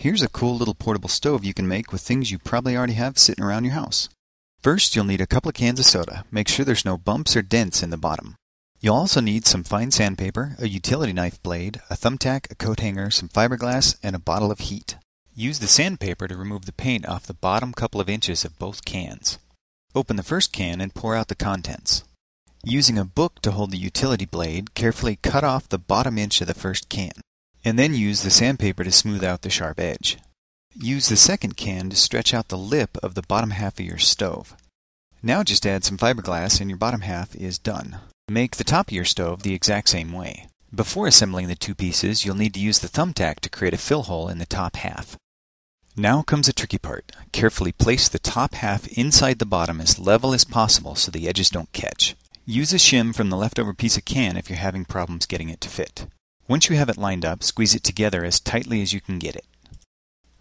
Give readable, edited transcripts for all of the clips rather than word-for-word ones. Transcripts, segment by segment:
Here's a cool little portable stove you can make with things you probably already have sitting around your house. First, you'll need a couple of cans of soda. Make sure there's no bumps or dents in the bottom. You'll also need some fine sandpaper, a utility knife blade, a thumbtack, a coat hanger, some fiberglass, and a bottle of heat. Use the sandpaper to remove the paint off the bottom couple of inches of both cans. Open the first can and pour out the contents. Using a book to hold the utility blade, carefully cut off the bottom inch of the first can, and then use the sandpaper to smooth out the sharp edge. Use the second can to stretch out the lip of the bottom half of your stove. Now just add some fiberglass and your bottom half is done. Make the top of your stove the exact same way. Before assembling the two pieces, you'll need to use the thumbtack to create a fill hole in the top half. Now comes the tricky part. Carefully place the top half inside the bottom as level as possible so the edges don't catch. Use a shim from the leftover piece of can if you're having problems getting it to fit. Once you have it lined up, squeeze it together as tightly as you can get it.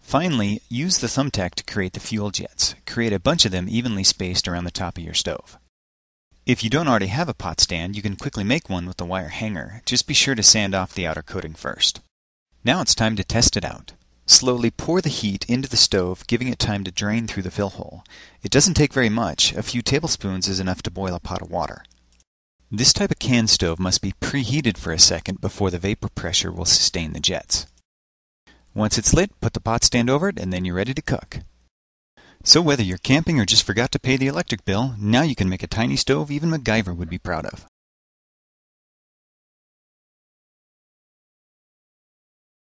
Finally, use the thumbtack to create the fuel jets. Create a bunch of them evenly spaced around the top of your stove. If you don't already have a pot stand, you can quickly make one with a wire hanger. Just be sure to sand off the outer coating first. Now it's time to test it out. Slowly pour the heat into the stove, giving it time to drain through the fill hole. It doesn't take very much. A few tablespoons is enough to boil a pot of water. This type of can stove must be preheated for a second before the vapor pressure will sustain the jets. Once it's lit, put the pot stand over it, and then you're ready to cook. So whether you're camping or just forgot to pay the electric bill, now you can make a tiny stove even MacGyver would be proud of.